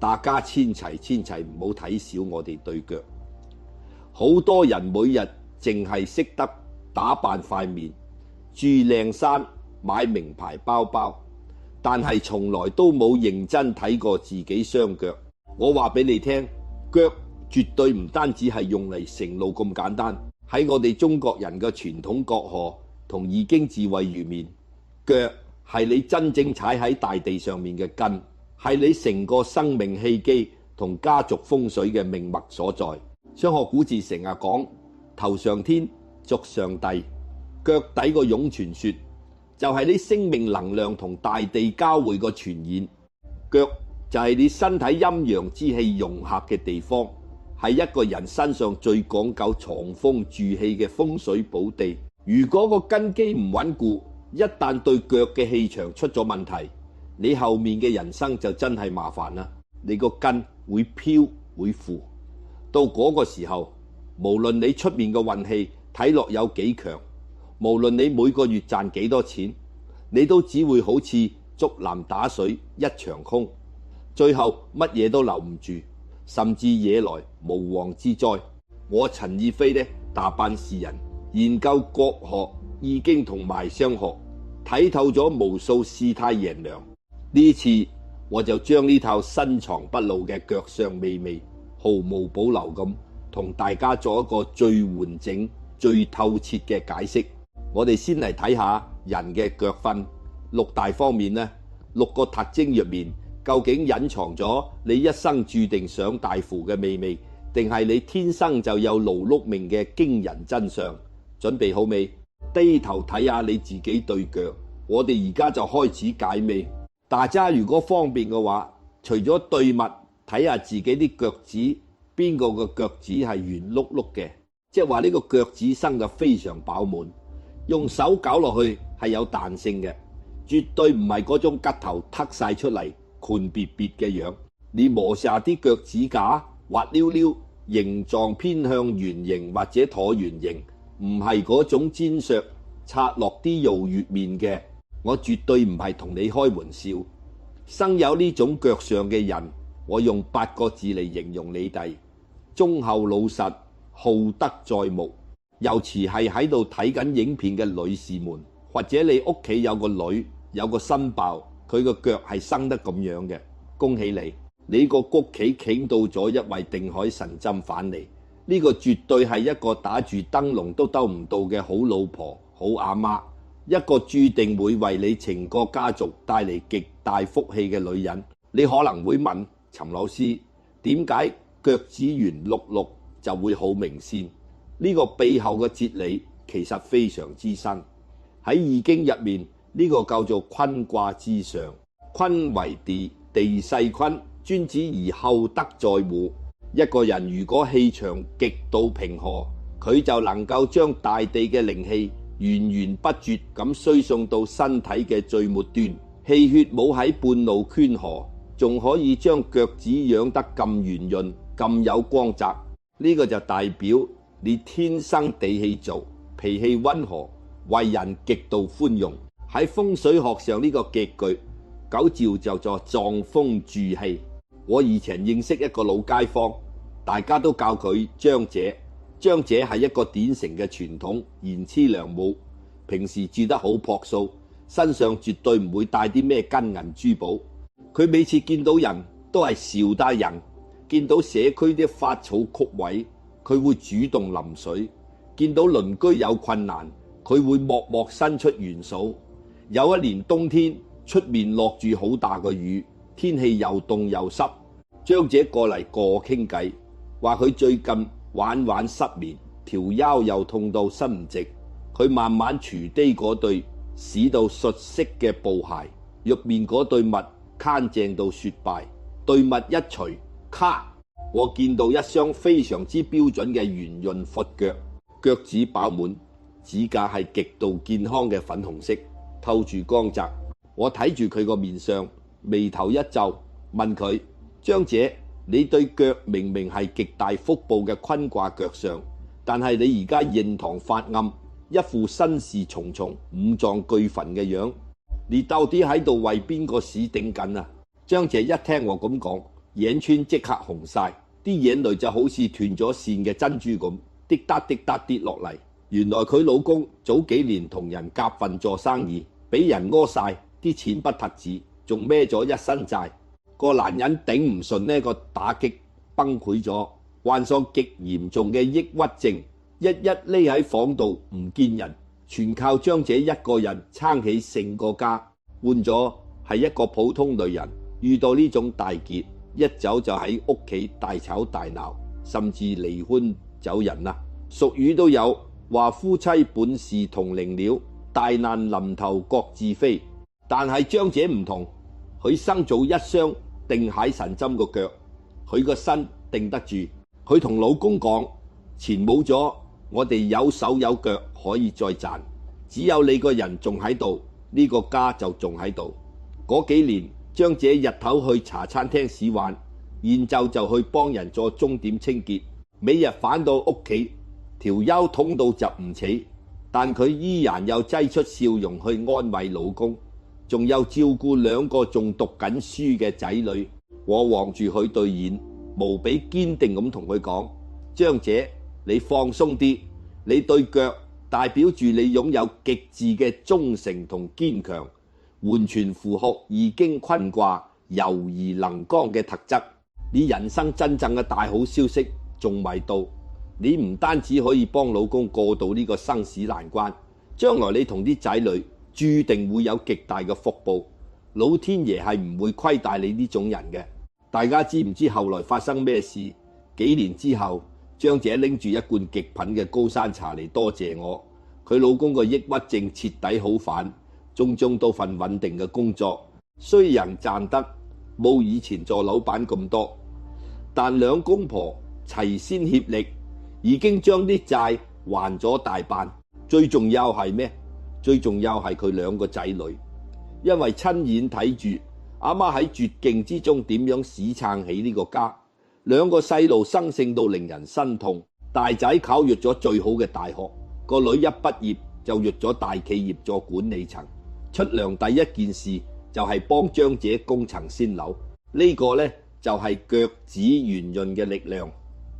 大家千祈唔好睇小我哋對腳。好多人每日淨係識得打扮塊面，住靚衫，買名牌包包，但係從來都冇認真睇過自己雙腳。我話俾你聽，腳絕對唔單止係用嚟成路咁簡單。喺我哋中國人嘅傳統國學同易經智慧入面，腳係你真正踩喺大地上面嘅根，係你成個生命氣機同家族風水嘅命脈所在。商學古字成日講頭上天，足上地，腳底個湧泉穴就係你生命能量同大地交匯個泉眼，腳就係你身體陰陽之氣融合嘅地方，係一個人身上最講究藏風住氣嘅風水寶地。如果個根基唔穩固，一旦對腳嘅氣場出咗問題，你後面嘅人生就真係麻煩啦。你個根會飄會負，到嗰個時候，無論你出面嘅運氣睇落有幾強，無論你每個月賺幾多錢，你都只會好似竹籃打水一場空，最後乜嘢都留唔住，甚至惹來無妄之災。我陳義飛呢，大辦事人，研究國學、易經同埋商學，睇透咗無數世態炎涼。呢次我就將呢套深藏不露嘅腳相秘密，毫無保留咁同大家做一個最完整、最透徹嘅解釋。我哋先嚟睇下人嘅腳分六大方面呢，六個特徵入面究竟隱藏咗你一生注定上大富嘅秘密，定係你天生就有勞碌命嘅驚人真相？準備好未？低頭睇下你自己對腳。我哋而家就開始解密。大家如果方便嘅話，除咗對脈睇下自己啲腳趾，邊個嘅腳趾係圓碌碌嘅，即係話呢個腳趾生得非常飽滿，用手搞落去係有彈性嘅，絕對唔係嗰種吉頭突晒出嚟寬別別嘅樣。你磨下啲腳趾甲滑溜溜，形狀偏向圓形或者橢圓形，唔係嗰種尖削擦落啲肉月面嘅。我絕對唔係同你開玩笑。生有呢種腳相嘅人，我用8個字嚟形容你哋：忠厚老實，好德載物。尤其係喺度睇緊影片嘅女士們，或者你屋企有個女有個新抱，佢個腳係生得咁樣嘅，恭喜你，你個屋企請到咗一位定海神針返嚟。呢個絕對係一個打住燈籠都兜唔到嘅好老婆、好阿媽，一個注定會為你成個家族帶嚟極大福氣嘅女人。你可能會問陳老師，點解腳趾圓碌碌就會好明顯？呢個背後嘅哲理其實非常之深。喺易經入面，呢個叫做坤卦之上，坤為地，地勢坤，專指而厚德載物。一個人如果氣場極度平和，佢就能夠將大地嘅靈氣源源不絕咁輸送到身體嘅最末端，氣血冇喺半路圈河，仲可以將腳趾養得咁圓潤、咁有光澤。呢個就代表你天生地氣做，脾氣溫和，為人極度寬容。喺風水學上呢個極句九照就做藏風助氣。我以前認識一個老街坊，大家都叫佢張姐。張姐係一個典型嘅傳統賢妻良母，平時住得好樸素，身上絕對唔會帶啲咩金銀珠寶。佢每次見到人都係笑得人，見到社區啲花草曲位，佢會主動淋水；見到鄰居有困難，佢會默默伸出援手。有一年冬天，出面落住好大嘅雨，天氣又凍又濕，張姐過嚟過傾偈，話佢最近晚失眠，條腰又痛到伸唔直。佢慢慢除低嗰對使到熟悉嘅布鞋，入面嗰對襪乾淨到雪白，對襪一除，咔！我見到一雙非常之標準嘅圓潤闊腳，腳趾飽滿，指甲係極度健康嘅粉紅色，透住光澤。我睇住佢個面上，眉頭一皺，問佢：張姐，你對腳明明係極大福報嘅坤卦腳相，但係你而家印堂發暗，一副身事重重、五臟俱焚嘅樣，你到底喺度為邊個事頂緊啊？張姐一聽我咁講，眼圈即刻紅晒，啲眼淚就好似斷咗線嘅珍珠咁，滴答滴答跌落嚟。原來佢老公早幾年同人夾份做生意，俾人屙晒，啲錢不特止，仲孭咗一身債。個男人頂唔順呢個打擊，崩潰咗，患上極嚴重嘅抑鬱症，日日匿喺房度唔見人，全靠張姐一個人撐起成個家。換咗係一個普通女人，遇到呢種大劫，一走就喺屋企大吵大鬧，甚至離婚走人啦。俗語都有話夫妻本是同林鳥，大難臨頭各自飛。但係張姐唔同，佢生早一雙定海神針個腳，佢個身定得住。佢同老公講：錢冇咗，我哋有手有腳可以再賺，只有你個人仲喺度，呢個家就仲喺度。嗰幾年，張姐日頭去茶餐廳使玩，晏晝就去幫人做鐘點清潔，每日返到屋企條腰痛到就唔起，但佢依然有擠出笑容去安慰老公，仲有照顧兩個仲讀緊書嘅仔女。我望住佢對眼，無比堅定咁同佢講：張姐，你放鬆啲，你對腳代表住你擁有極致嘅忠誠同堅強，完全符合易經坤卦柔而能剛嘅特質。你人生真正嘅大好消息仲未到，你唔單止可以幫老公過到呢個生死難關，將來你同啲仔女注定會有極大嘅福報。老天爺係唔會虧待你呢種人嘅。大家知唔知後來發生咩事？幾年之後，張姐拎住一罐極品嘅高山茶嚟多謝我，佢老公個抑鬱症徹底好返，中到份穩定嘅工作。雖然賺得冇以前做老闆咁多，但兩公婆齊心協力，已經將啲債還咗大半。最重要係咩？最重要係佢兩個仔女，因為親眼睇住阿媽喺絕境之中點樣死撐起呢個家。兩個細路生性到令人心痛，大仔考入咗最好嘅大學，個女一畢業就入咗大企業做管理層。出糧第一件事就係幫張姐供層先樓，呢個呢，就係腳趾圓潤嘅力量。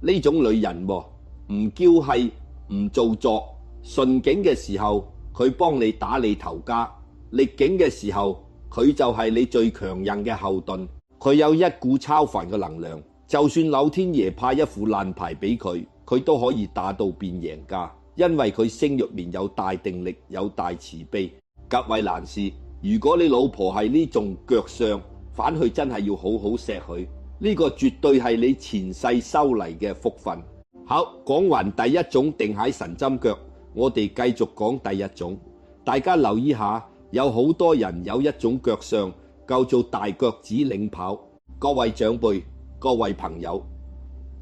呢種女人唔嬌氣唔做作，順境嘅時候佢幫你打理頭家，逆境嘅時候佢就係你最強韌嘅後盾。佢有一股超凡嘅能量，就算老天爺派一副爛牌俾佢，佢都可以打到變贏家，因為佢星入面有大定力，有大慈悲。各位男士，如果你老婆係呢種腳相，反去真係要好好錫佢，呢個絕對係你前世修嚟嘅福分。好，講完第一種定海神針腳，我哋繼續講第二種。大家留意下，有好多人有一種腳相叫做大腳趾領跑。各位長輩，各位朋友，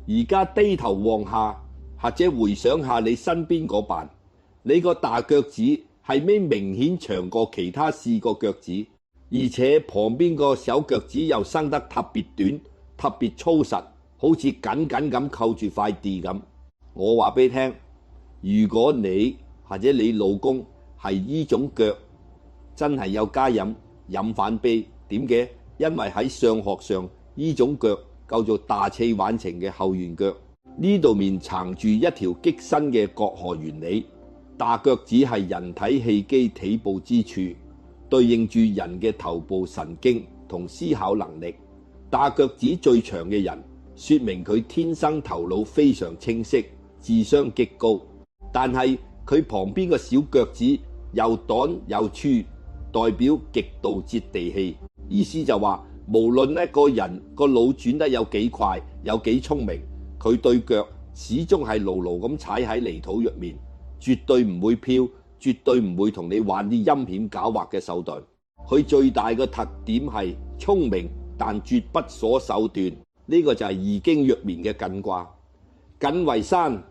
而家低頭望下，或者回想下你身邊嗰班，你個大腳趾係咪明顯長過其他4個腳趾？而且旁邊個小腳趾又生得特別短，特別粗實，好似緊緊咁扣住塊地咁。我話俾你聽，如果你或者你老公係呢種腳，真係有家飲反悲。點嘅？因為喺相學上，呢種腳叫做大器晚成嘅後圓腳，呢度面藏住一條極深嘅角河原理。大腳趾係人體氣機起步之處，對應住人嘅頭部神經同思考能力。大腳趾最長嘅人，說明佢天生頭腦非常清晰，智商極高。但係佢旁邊個小腳趾又短又粗，代表極度接地氣。意思就話，無論一個人個腦轉得有幾快，有幾聰明，佢對腳始終係牢牢咁踩喺泥土入面，絕對唔會飄，絕對唔會同你玩啲陰險狡猾嘅手段。佢最大嘅特點係聰明，但絕不鎖手段。呢個就係易經入面嘅艮卦。艮為山，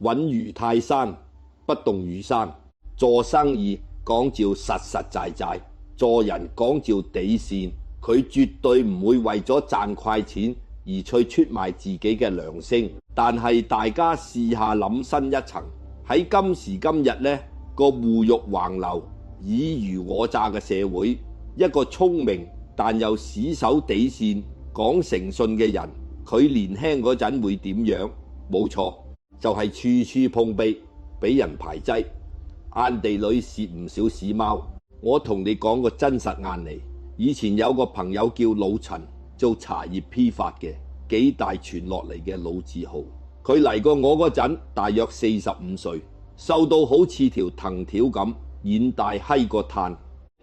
穩如泰山，不動如山。做生意講照實實在在，做人講照底線。佢絕對唔會為咗賺快錢而去出賣自己嘅良心。但係大家試下諗深一層，喺今時今日呢個互欲橫流、爾虞我詐嘅社會，一個聰明但又死守底線、講誠信嘅人，佢年輕嗰陣會點樣？冇錯，就係處處碰壁，俾人排擠，暗地裏蝕唔少屎貓。我同你講個真實案例，以前有個朋友叫老陳，做茶葉批發嘅，幾代傳落嚟嘅老字號。佢嚟過我嗰陣，大約45歲，瘦到好似條藤條咁，眼大閪過炭。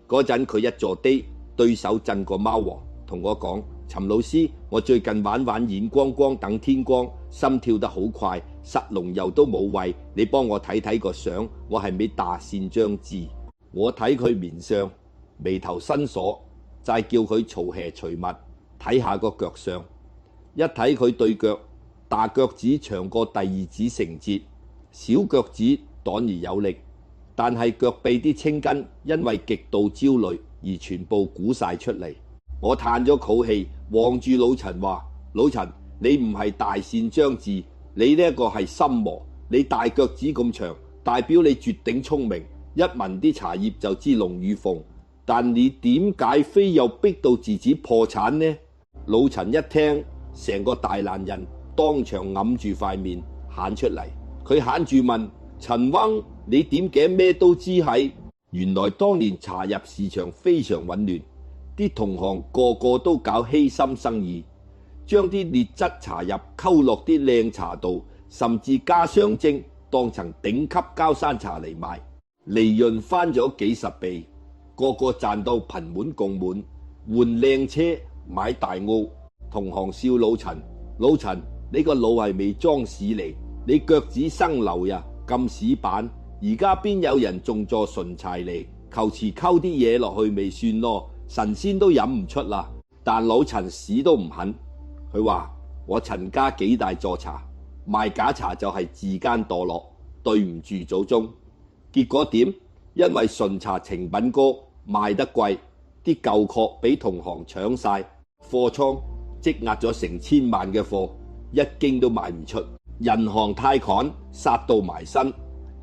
嗰陣佢一坐低，對手震個貓王，同我講：陳老師，我最近玩眼光光等天光，心跳得好快，塞龍油都冇胃，你幫我睇睇個相，我係咪大善將至？我睇佢面上眉頭深鎖，就係叫佢除鞋除襪，睇下個腳相。一睇佢對腳，大腳趾長過第二指成節，小腳趾短而有力，但係腳臂啲青筋因為極度焦慮而全部鼓晒出嚟。我嘆咗口氣，望住老陳話：老陳，你唔係大善將至，你呢一個係心魔。你大腳趾咁長，代表你絕頂聰明，一聞啲茶葉就知龍與鳳。但你點解非要逼到自己破產呢？老陳一聽，成個大男人當場揞住塊面喊出嚟。佢喊住問陳翁：你點解咩都知係？原來當年茶葉市場非常混亂，啲同行個個都搞欺心生意，將啲劣質茶葉溝落啲靚茶度，甚至加香精當成頂級膠山茶嚟賣，利潤翻咗幾十倍，個個賺到盆滿缽滿，換靚車買大屋。同行笑老陳：老陳，你個腦係未裝屎嚟？你腳趾生瘤呀，咁屎板！而家邊有人種咗純柴嚟？求其溝啲嘢落去咪算咯，神仙都飲唔出啦。但老陳屎都唔肯，佢話：我陳家幾大座茶，賣假茶就係自耕墮落，對唔住祖宗。結果點？因為純茶成品高，賣得貴，啲舊殼俾同行搶晒，貨倉積壓咗成千萬嘅貨，一經都賣唔出。銀行貸款殺到埋身，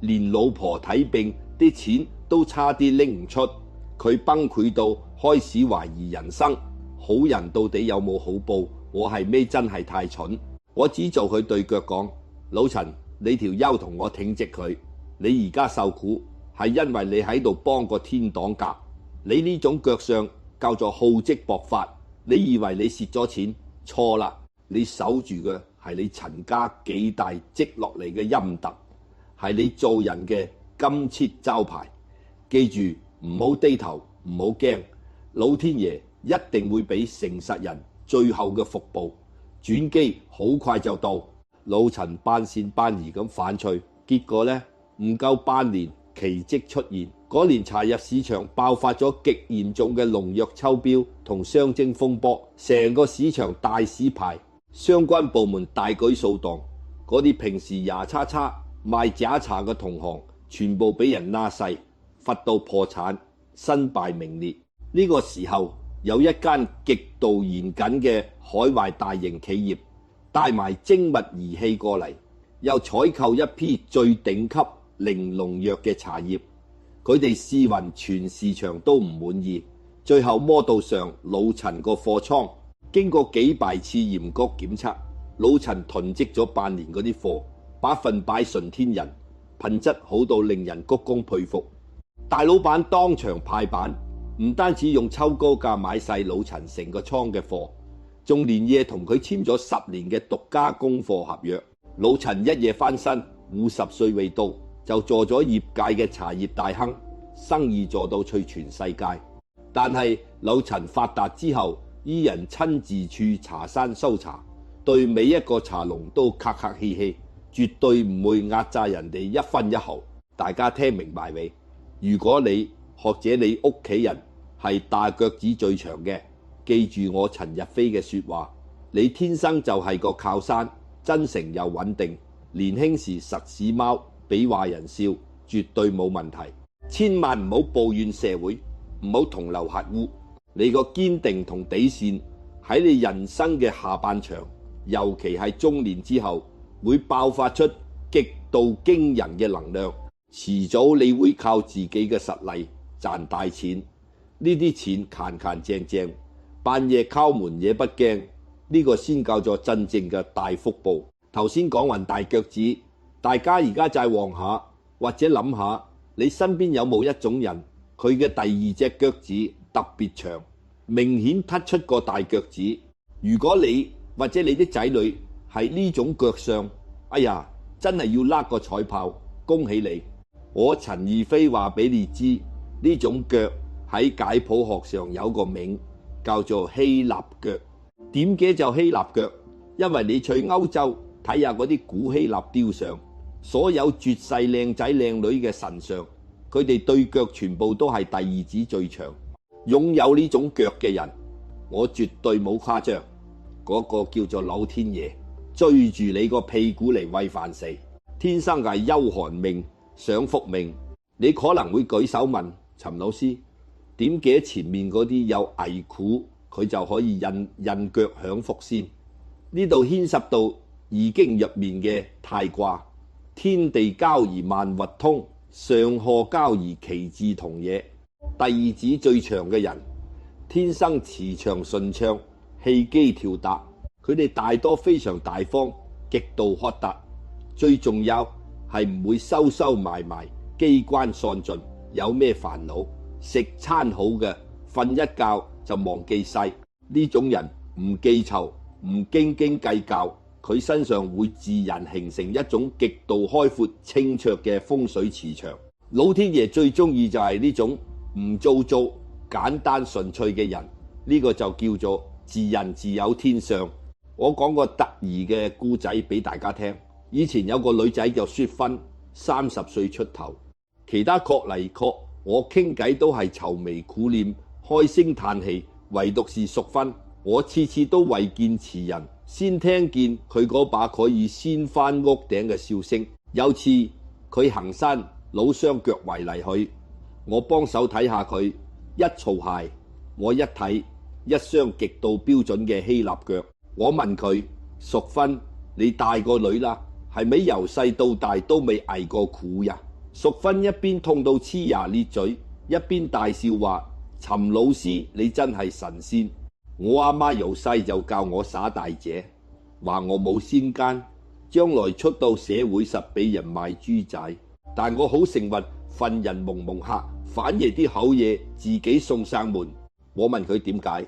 連老婆睇病啲錢都差啲拎唔出。佢崩潰到開始懷疑人生，好人到底有冇好報？我係咩真係太蠢？我只做佢對腳講：老陳，你條腰同我挺直佢。你而家受苦係因為你喺度幫個天擋格。你呢種腳相叫做好積薄發。你以為你蝕咗錢？錯啦！你守住嘅係你陳家幾大積落嚟嘅陰德，係你做人嘅金漆招牌。記住唔好低頭，唔好驚，老天爺一定會俾誠實人最後嘅福報。轉機好快就到。老陳半線半疑咁反脆，結果呢，唔夠半年，奇蹟出現。嗰年茶葉市場爆發咗極嚴重嘅農藥抽標同雙精風波，成個市場大屎牌，相關部門大舉掃蕩，嗰啲平時牙叉叉賣假茶嘅同行全部俾人拉細，罰到破產，身敗名裂。呢個時候有一間極度嚴謹嘅海外大型企業帶埋精密儀器過嚟，又採購一批最頂級零農藥嘅茶葉。佢哋試勻全市場都唔滿意，最後摸到上老陳個貨倉，經過幾百次嚴格檢測，老陳囤積咗半年嗰啲貨，百分百純天然，品質好到令人鞠躬佩服。大老闆當場派版，唔單止用抽高價買晒老陳成個倉嘅貨，仲連夜同佢簽咗10年嘅獨家供貨合約。老陳一夜翻身，50歲未到就做咗業界嘅茶葉大亨，生意做到去全世界。但係老陳發達之後，依然親自駐茶山收茶，對每一個茶農都客客氣氣，絕對唔會壓榨人哋一分一毫。大家聽明白未？如果你或者你屋企人係大腳趾最長嘅，記住我陳日飛嘅說話，你天生就係個靠山，真誠又穩定，年輕時實屎貓，俾壞人笑，絕對冇問題。千萬唔好抱怨社會，唔好同流合污。你個堅定同底線喺你人生嘅下半場，尤其係中年之後，會爆發出極度驚人嘅能量。遲早你會靠自己嘅實力賺大錢，呢啲錢勤勤正正，半夜敲門也不驚，呢個先叫做真正嘅大腹部。頭先講完大腳趾，大家而家就係望下或者諗下，你身邊有冇一種人，佢嘅第二隻腳趾特別長，明顯突出個大腳趾。如果你或者你啲仔女係呢種腳相，哎呀，真係要拉個彩炮，恭喜你！我陳義飛話俾你知，呢種腳喺解剖學上有個名叫做希臘腳。點解就希臘腳？因為你去歐洲睇下嗰啲古希臘雕像，所有絕世靚仔靚女嘅神像，佢哋對腳全部都係第二指最長。擁有呢種腳嘅人，我絕對冇誇張，嗰個叫做老天爺追住你個屁股嚟餵飯食，天生係幽寒命、享福命。你可能會舉手問陳老師，點解前面嗰啲有危苦，佢就可以印腳享福先？呢度牽涉到易經入面嘅太卦，天地交而萬物通，上下交而其志同也。第二指最長嘅人，天生磁場順暢，氣機調達，佢哋大多非常大方，極度豁達，最重要係唔會收收埋埋，機關喪盡。有咩煩惱，食餐好嘅，瞓一覺就忘記晒。呢種人唔記仇，唔斤斤計較，佢身上會自然形成一種極度開闊清澈嘅風水磁場。老天爺最中意就係呢種唔做作、簡單純粹嘅人，呢個就叫做自人自有天相。我講個得意嘅故仔俾大家聽。以前有個女仔叫雪芬，30歲出頭，其他確嚟確我傾偈都係愁眉苦臉、開聲嘆氣，唯獨是淑芬，我次次都為見詞人，先聽見佢嗰把可以掀翻屋頂嘅笑聲。有次佢行山老雙腳圍嚟去，我幫手睇下佢，一槽鞋，我一睇一雙極度標準嘅希臘腳。我問佢：淑芬，你大個女啦，係咪由細到大都未捱過苦呀？淑芬一邊痛到黐牙裂嘴，一邊大笑話：陳老師你真係神仙！我阿媽由細就教我耍大姐，話我冇先奸，將來出到社會實俾人賣豬仔。但我好幸運，份人蒙蒙客，反而啲好嘢自己送上門。我問佢點解，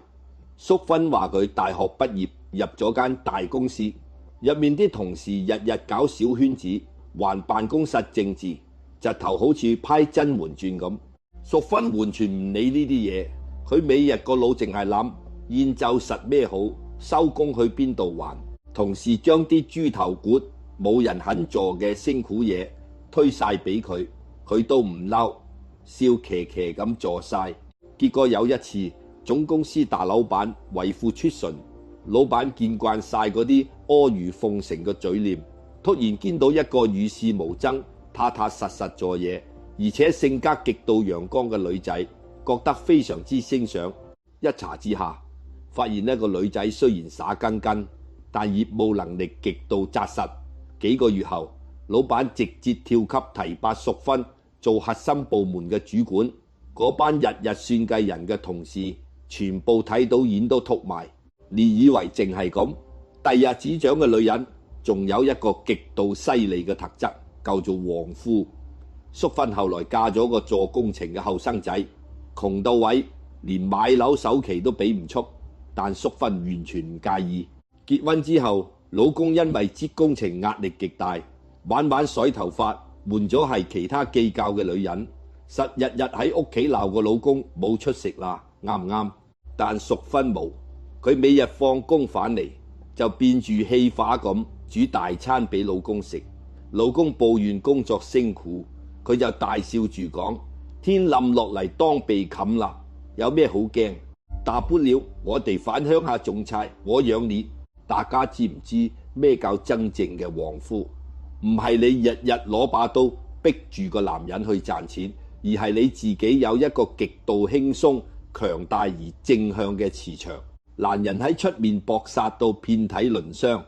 淑芬話佢大學畢業入咗間大公司，入面啲同事日日搞小圈子，還辦公室政治，直頭好似拍《甄嬛傳》咁。淑芬完全唔理呢啲嘢，佢每日個腦淨係諗現就實咩好，收工去邊度還。同事將啲豬頭骨冇人肯做嘅辛苦嘢推晒俾佢，佢都唔嬲，笑騎騎咁做晒。結果有一次，總公司大老闆為父出巡，老闆見慣晒嗰啲阿諛奉承嘅嘴臉，突然見到一個與世無爭、踏踏實實做嘢，而且性格極度陽光嘅女仔，覺得非常之欣賞。一查之下，發現呢個女仔雖然傻更更，但業務能力極度紮實。幾個月後，老闆直接跳級提拔淑芬做核心部門嘅主管。嗰班日日算計人嘅同事，全部睇到眼都禿埋。你以為淨係咁？第日指掌嘅女人，仲有一個極度犀利嘅特質，叫做旺夫。淑芬後來嫁咗個做工程嘅後生仔，窮到位，連買樓首期都俾唔出，但淑芬完全唔介意。結婚之後，老公因為接工程壓力極大，晚晚甩頭髮，換咗係其他計較嘅女人，實日日喺屋企鬧個老公冇出息啦，啱唔啱？但淑芬冇，佢每日放工返嚟就變住戲法咁煮大餐俾老公食。老公抱怨工作辛苦，佢就大笑住講：天冧落嚟當被冚啦，有咩好驚？大不了我哋返鄉下種菜，我養你。大家知唔知咩叫真正嘅旺夫？唔係你日日攞把刀逼住個男人去賺錢，而係你自己有一個極度輕鬆、強大而正向嘅磁場。男人喺出面搏殺到遍體鱗傷，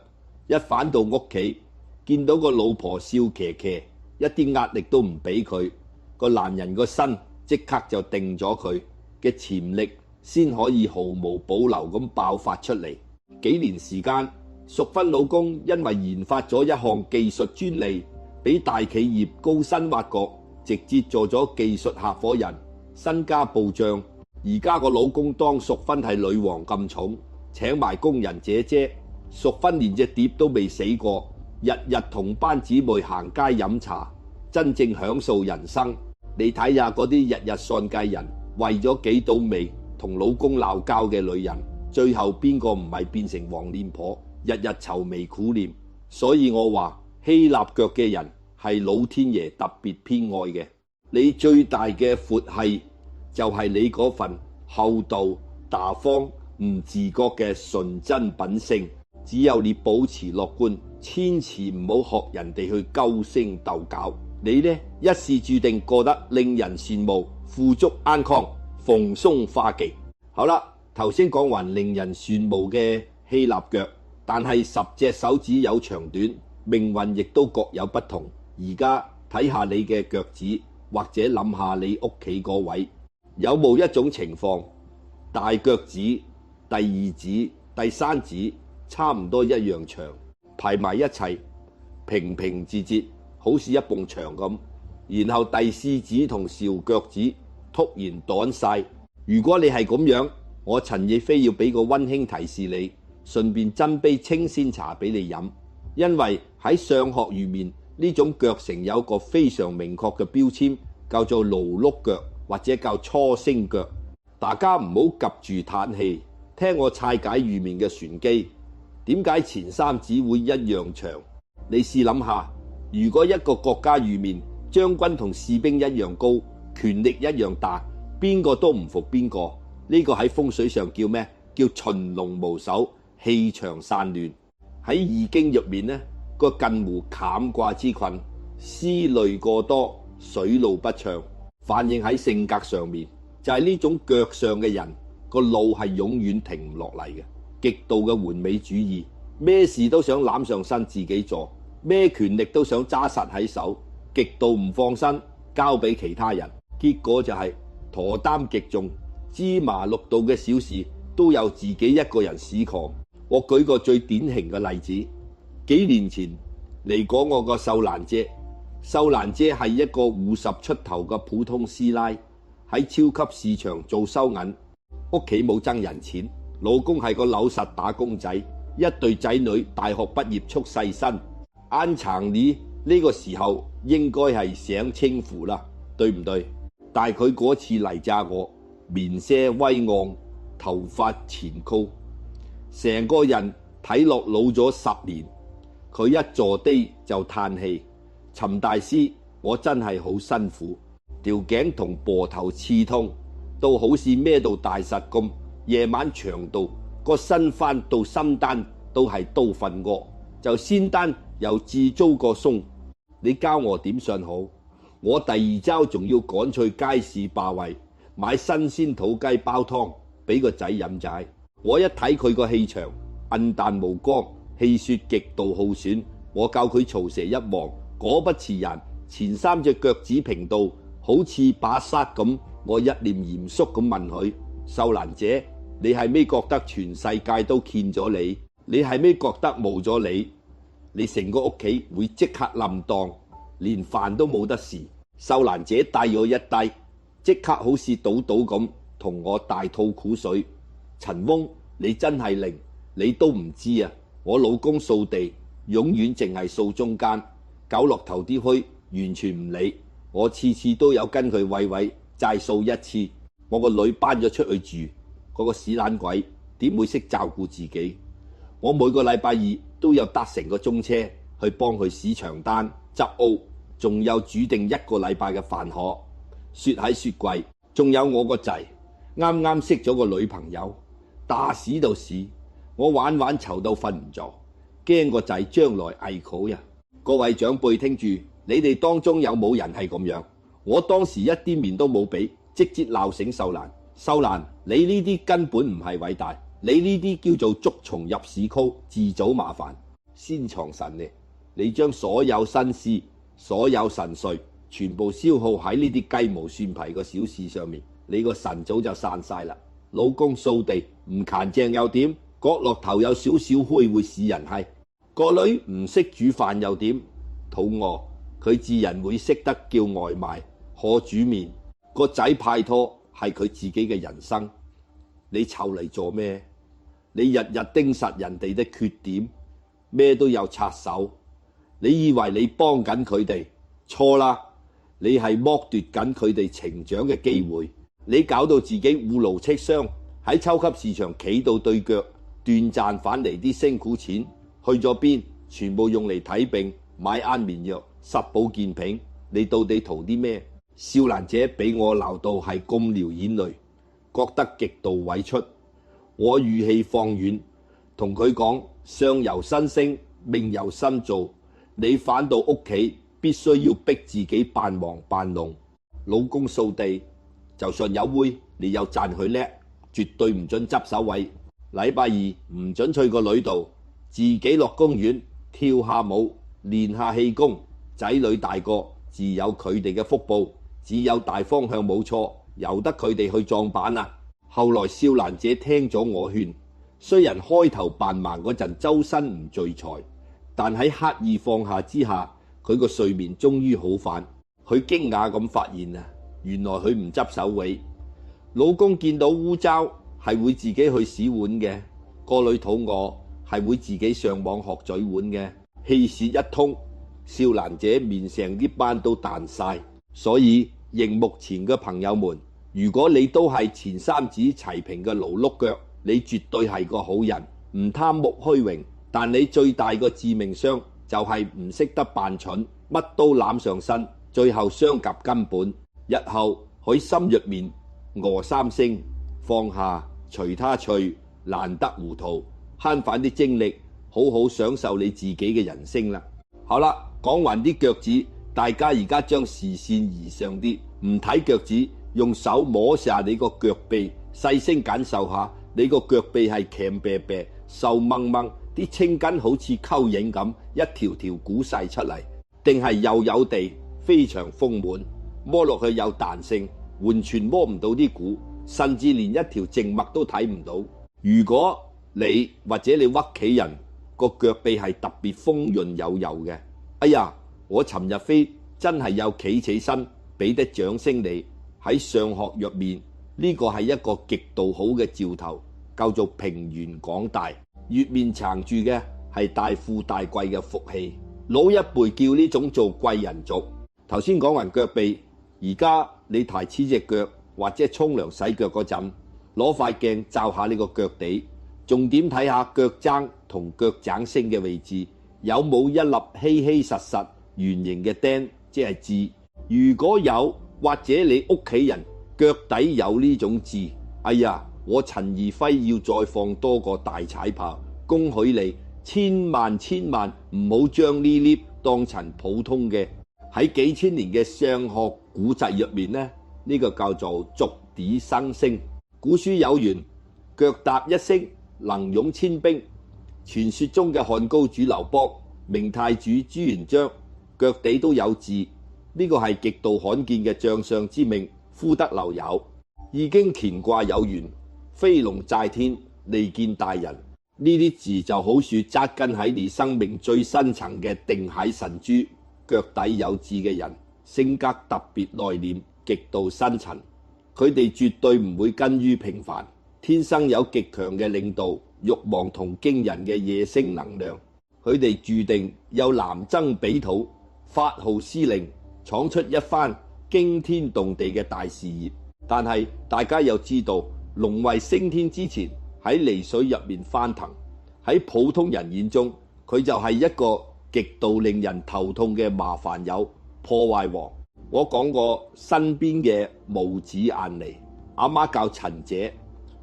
一返到屋企見到個老婆笑騎騎，一啲壓力都唔俾佢，個男人個身即刻就定咗佢嘅潛力，先可以毫無保留咁爆發出嚟。幾年時間，淑芬老公因為研發咗一項技術專利，俾大企業高薪挖角，直接做咗技術合夥人，身家暴漲。而家個老公當淑芬係女王咁寵，請埋工人姐姐，淑芬連隻碟都未死過，日日同班姊妹行街飲茶，真正享受人生。你睇下嗰啲日日喪計人，為咗幾倒味同老公鬧交嘅女人，最後邊個唔係變成黃臉婆，日日愁眉苦臉？所以我話希臘腳嘅人係老天爺特別偏愛嘅。你最大嘅闊氣就係你嗰份厚道大方唔自覺嘅純真品性。只有你保持樂觀，千祈唔好學人哋去勾聲鬥角。你呢，一世注定過得令人羨慕，富足安康，逢凶化吉。好啦，頭先講完令人羨慕嘅希臘腳，但係10隻手指有長短，命運亦都各有不同。而家睇下你嘅腳趾，或者諗下你屋企嗰位，有冇一種情況，大腳趾、第二指、第三指差唔多一樣長，排埋一齊，平平直直，好似一埲牆咁。然後第4指同小腳趾突然短晒。如果你係咁樣，我陳亦飛要俾個溫馨提示你，順便斟杯清鮮茶俾你飲。因為喺上學裏面，呢種腳程有個非常明確嘅標籤，叫做勞碌腳或者叫初升腳。大家唔好急住嘆氣，聽我拆解裏面嘅玄機。點解前3指會一樣長？你試諗下，如果一個國家裏面將軍同士兵一樣高，權力一樣大，邊個都唔服邊個？呢個喺風水上叫咩？叫群龍無首，氣場散亂。喺易經入面呢，個近乎坎卦之困，思慮過多，水路不暢，反映喺性格上面，就係呢種腳上嘅人個路係永遠停唔落嚟嘅。極度嘅完美主義，咩事都想攬上身自己做，咩權力都想揸實喺手，極度唔放心交俾其他人。結果就係駝擔極重，芝麻綠豆嘅小事都有自己一個人屎狂。我舉個最典型嘅例子，幾年前嚟講我個秀蘭姐。秀蘭姐係一個50出頭嘅普通師奶，喺超級市場做收銀，屋企冇爭人錢，老公係個老實打工仔，一對仔女大學畢業出世身。按常理呢個時候應該係享清福啦，對唔對？但係佢嗰次嚟揸我，面色威昂，頭髮前高，成個人睇落老咗10年。佢一坐低就嘆氣：陳大師，我真係好辛苦，條頸同膊頭刺痛，都好似孭到大石咁。夜晚長到個身翻到心單都係刀份過，就先單又自租個鬆。你教我點算好？我第2朝仲要趕去街市霸位買新鮮土雞煲湯俾個仔飲仔。我一睇佢個氣場暗淡無光，氣血極度耗損，我教佢曹蛇一望，果不其然，前3隻腳趾平到好似把沙咁。我一臉嚴肅咁問佢：秀蘭姐，你係咪覺得全世界都欠咗你？你係咪覺得冇咗你，你成個屋企會即刻冧檔，連飯都冇得食？秀蘭姐低我一低，即刻好似賭賭咁同我大吐苦水。陳翁，你真係靈，你都唔知啊！我老公掃地永遠淨係掃中間，搞落頭啲墟完全唔理。我次次都有跟佢喂齋掃一次。我個女搬咗出去住，嗰個屎懶鬼點會識照顧自己？我每個禮拜2都有搭成個鐘車去幫佢洗床單、執屋，仲有煮定1個禮拜嘅飯盒，雪喺雪櫃。仲有我個仔啱啱識咗個女朋友，打屎到屎，我晚嘈到瞓唔着，驚個仔將來危考呀！各位長輩聽住，你哋當中有冇人係咁樣？我當時一啲面都冇俾，直接鬧醒秀蘭。秀蘭，你呢啲根本唔係偉大，你呢啲叫做捉蟲入屎窟，自找麻煩。先藏神呢，你將所有心思、所有神髓全部消耗喺呢啲雞毛蒜皮個小事上面，你個神早就散晒啦。老公掃地唔勤淨又點？角落頭有少少虛會使人係。個女唔識煮飯又點？肚餓佢自然會識得叫外賣，可煮麵。個仔拍拖係佢自己嘅人生，你湊嚟做咩？你日日盯實人哋的缺點，咩都有插手。你以為你幫緊佢哋？錯啦！你係剝奪緊佢哋成長嘅機會。你搞到自己護勞戚傷，喺抽級市場企到對腳，斷賺返嚟啲辛苦錢去咗邊？全部用嚟睇病、買安眠藥、塞保健品。你到底圖啲咩？少蘭姐俾我鬧到係咁撩眼淚，覺得極度委屈。我語氣放軟，同佢講：相由心生，命由心造。你返到屋企必須要逼自己扮忙扮聾。老公掃地，就算有會，你又讚佢叻，絕對唔准執手位。禮拜二唔准去個女度，自己落公園跳下舞，練下氣功。仔女大個，自有佢哋嘅福報，只有大方向冇錯，由得佢哋去撞板啊！後來少蘭姐聽咗我勸，雖然開頭扮盲嗰陣周身唔聚財，但喺刻意放下之下，佢個睡眠終於好返。佢驚訝咁發現啊，原來佢唔執手尾。老公見到污糟係會自己去洗碗嘅，個女肚餓係會自己上網學嘴碗嘅。氣泄一通，少蘭姐面上啲斑都彈晒。所以熒幕前嘅朋友們，如果你都係前三子齊平嘅勞碌腳，你絕對係個好人，唔貪慕虛榮。但你最大個致命傷就係唔識得扮蠢，乜都攬上身，最後傷及根本。日後喺心入面餓三聲，放下隨他去，難得糊塗，慳返啲精力，好好享受你自己嘅人生啦。好啦，講完啲腳趾，大家而家將視線移上啲，唔睇腳趾，用手摸下你個腳臂，細聲感受下你個腳臂係鉗啤啤、瘦掹掹，啲青筋好似蚯蚓咁一條條鼓晒出嚟，定係幼幼地非常豐滿，摸落去有彈性，完全摸唔到啲鼓，甚至連一條靜脈都睇唔到。如果你或者你屋企人個腳臂係特別豐潤有油嘅，哎呀，我尋日飛真係有企起身俾啲掌聲你。喺上學入面呢個係一個極度好嘅兆頭，叫做平原廣大，月面撐住嘅係大富大貴嘅福氣。老一輩叫呢種做貴人族。頭先講完腳臂，而家你抬起隻腳或者沖涼洗腳嗰陣，攞塊鏡照下呢個腳底，重點睇下腳踭同腳掌聲嘅位置有冇一粒稀稀實實圓形嘅釘，即係痣。如果有，或者你屋企人腳底有呢種痣，哎呀，我陳義輝要再放多個大彩炮，恭許你千萬唔好將呢粒當成普通嘅。喺幾千年嘅上學古籍入面呢，呢個叫做足底生聲。古書有言：腳踏一聲，能勇千兵。傳說中嘅漢高祖劉邦、明太祖朱元璋腳底都有痣。呢個係極度罕見嘅將相之命，夫得留有。易經乾卦有言：飛龍在天，利見大人。呢啲字就好似扎根喺你生命最深層嘅定海神珠。腳底有痣嘅人，性格特別內斂，極度深沉。佢哋絕對唔會甘於平凡，天生有極強嘅領導慾望同驚人嘅野性能量。佢哋注定有南征北討、發號施令，闖出一番驚天動地嘅大事業。但係大家又知道，龍為升天之前喺泥水入面翻騰，喺普通人眼中佢就係一個極度令人頭痛嘅麻煩友、破壞王。我講過身邊嘅母子眼妮，阿媽叫陳姐，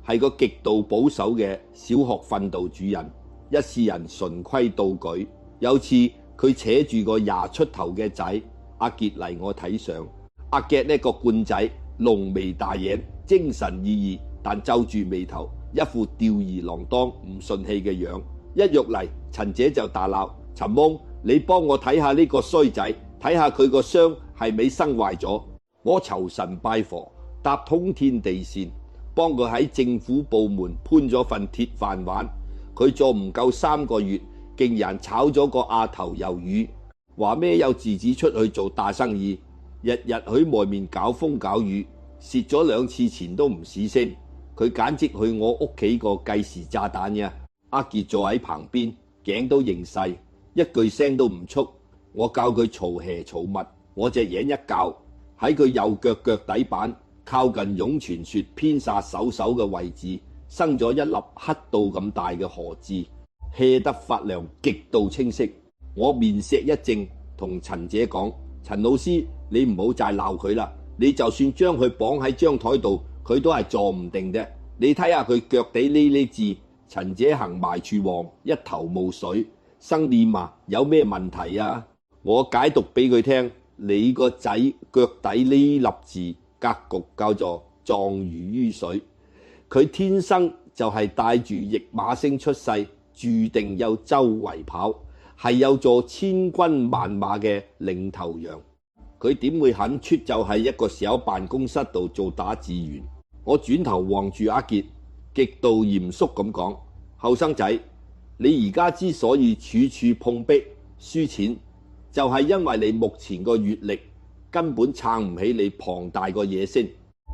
係個極度保守嘅小學訓導主任，一世人循規蹈矩。有次佢扯住個廿出頭嘅仔阿傑嚟我睇相，阿傑呢個罐仔濃眉大眼，精神奕奕，但皺住眉頭，一副吊兒郎當唔順氣嘅樣。一入嚟，陳姐就大鬧：陳翁，你幫我睇下呢個衰仔，睇下佢個傷係咪生壞咗。我求神拜佛，搭通天地線，幫佢喺政府部門搬咗份鐵飯碗，佢做唔夠3個月，竟然炒咗個亞頭魷魚，話咩有自己出去做大生意，日日喺外面搞風搞雨，蝕咗2次錢都唔吱聲。佢簡直去我屋企個計時炸彈呀！阿傑坐喺旁邊，頸都認細，一句聲都唔出。我教佢嘈氣嘈物，我隻眼一較，喺佢右腳腳底板靠近湧泉穴偏下手嘅位置，生咗一粒黑到咁大嘅河字，氣得發亮，極度清晰。我面石一正，同陳姐講：陳老師，你唔好再鬧佢啦，你就算將佢綁喺張台度，佢都係坐唔定啫。你睇下佢腳底呢字。陳姐行埋處望，一頭霧水。生念啊，有咩問題啊？我解讀俾佢聽，你個仔腳底呢粒字格局叫做狀如於水，佢天生就係帶住驛馬星出世，注定有周圍跑，係有座千軍萬馬嘅領頭羊。佢點會肯出就喺一個小辦公室度做打字員？我轉頭望住阿傑，極度嚴肅咁講：後生仔，你而家之所以處處碰壁輸錢，就係因為你目前個閱歷根本撐唔起你龐大個野心。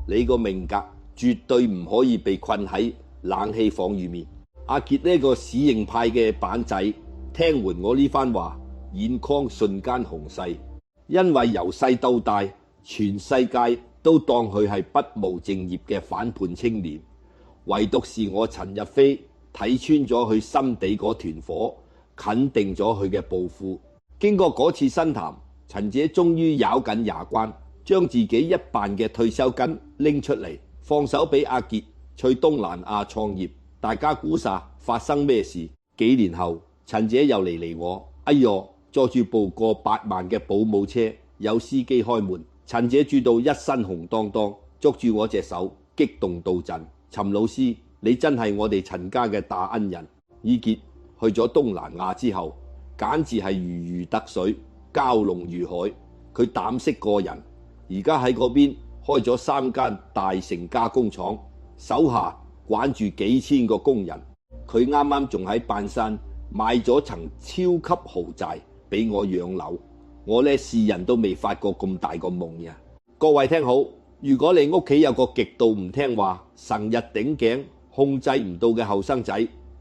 你個命格絕對唔可以被困喺冷氣房裏面。阿傑呢個死硬派嘅板仔聽完我呢番話，眼眶瞬間紅細，因為由細到大，全世界都當佢係不務正業嘅反叛青年。唯獨是我陳日飛睇穿咗佢心底嗰團火，肯定咗佢嘅抱負。經過嗰次新談，陳姐終於咬緊牙關，將自己一半嘅退休金拎出嚟，放手俾阿傑去東南亞創業。大家估下發生咩事？幾年後，陳姐又嚟我，哎唷，坐住部過8萬嘅保姆車，有司機開門。陳姐住到一身紅當當，捉住我隻手，激動到震。陳老師，你真係我哋陳家嘅大恩人。以傑去咗東南亞之後，簡直係如魚得水，蛟龍如海。佢膽識過人，而家喺嗰邊開咗3間大成加工廠，手下管住幾千個工人。佢啱啱仲喺半山買咗層超級豪宅俾我養老。我呢世人都未發過咁大個夢呀！各位聽好。如果你屋企有個極度唔聽話、成日頂頸、控制唔到嘅後生仔，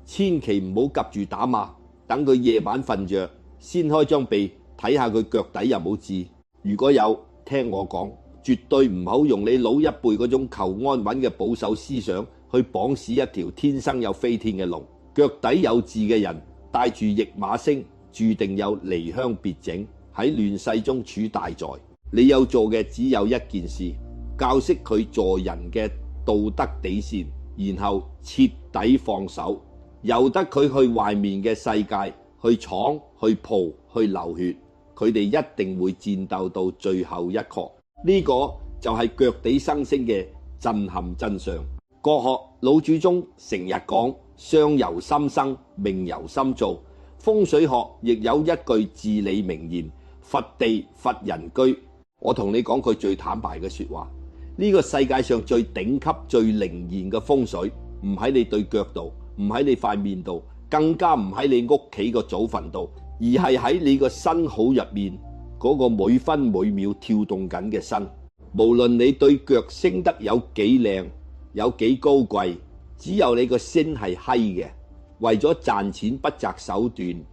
千祈唔好急住打罵，等佢夜晚瞓着，掀開張被睇下佢腳底有冇痣。如果有，聽我講，絕對唔好用你老一輩嗰種求安穩嘅保守思想去綁死一條天生有飛天嘅龍。腳底有痣嘅人，帶住驛馬星，注定有離鄉別井，喺亂世中處大財。你有做嘅只有一件事。教識佢做人嘅道德底線，然後徹底放手，由得佢去外面嘅世界去闖、去蒲、去流血，佢哋一定會戰鬥到最後一刻。呢個就係腳底生星嘅震撼真相。國學老祖宗成日講相由心生，命由心造。風水學亦有一句至理名言：佛地佛人居。我同你講句最坦白嘅說話。呢個世界上最頂級、最靈驗嘅風水，唔喺你對腳度，唔喺你塊面度，更加唔喺你屋企個祖墳度，而係喺你個身口入面嗰個每分每秒跳動緊嘅身。無論你對腳升得有幾靚，有幾高貴，只有你個心係閪嘅，為咗賺錢不擇手段，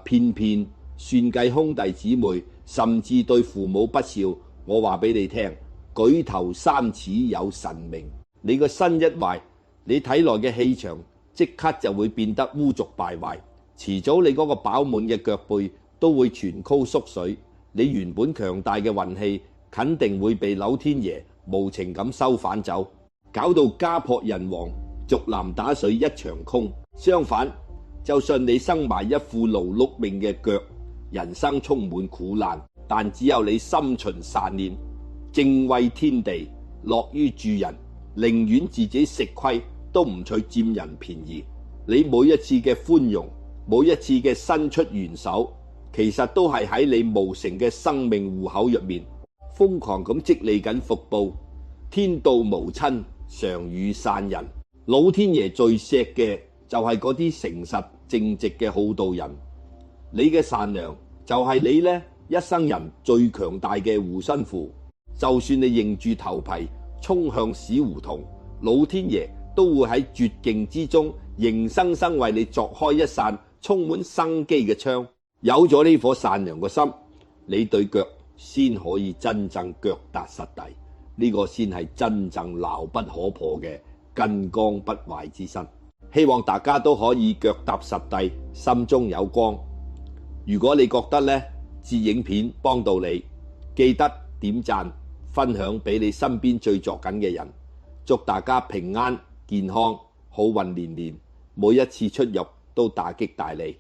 騙騙算計兄弟姊妹，甚至對父母不孝。我話俾你聽。舉頭三尺有神明，你個身一壞，你體內嘅氣場即刻就會變得污濁敗壞，遲早你嗰個飽滿嘅腳背都會全枯縮水，你原本強大嘅運氣肯定會被老天爺無情咁收返走，搞到家破人亡，竹籃打水一場空。相反，就算你生埋一副勞碌命嘅腳，人生充滿苦難，但只有你心存善念，敬畏天地，樂於助人，寧願自己食虧都唔去佔人便宜。你每一次嘅寬容，每一次嘅伸出援手，其實都係喺你無成嘅生命戶口入面瘋狂咁積累緊福報。天道無親，常與善人。老天爺最錫嘅就係嗰啲誠實正直嘅好道人。你嘅善良就係你呢一生人最強大嘅護身符。就算你認住頭皮衝向死胡同，老天爺都會喺絕境之中硬生生為你鑿開一扇充滿生機嘅窗。有咗呢顆善良嘅心，你對腳先可以真正腳踏實地，呢個先係真正牢不可破嘅金剛不壞之身。希望大家都可以腳踏實地，心中有光。如果你覺得呢支影片幫到你，記得點讚分享俾你身邊最作緊嘅人。祝大家平安健康，好運連連，每一次出入都大吉大利。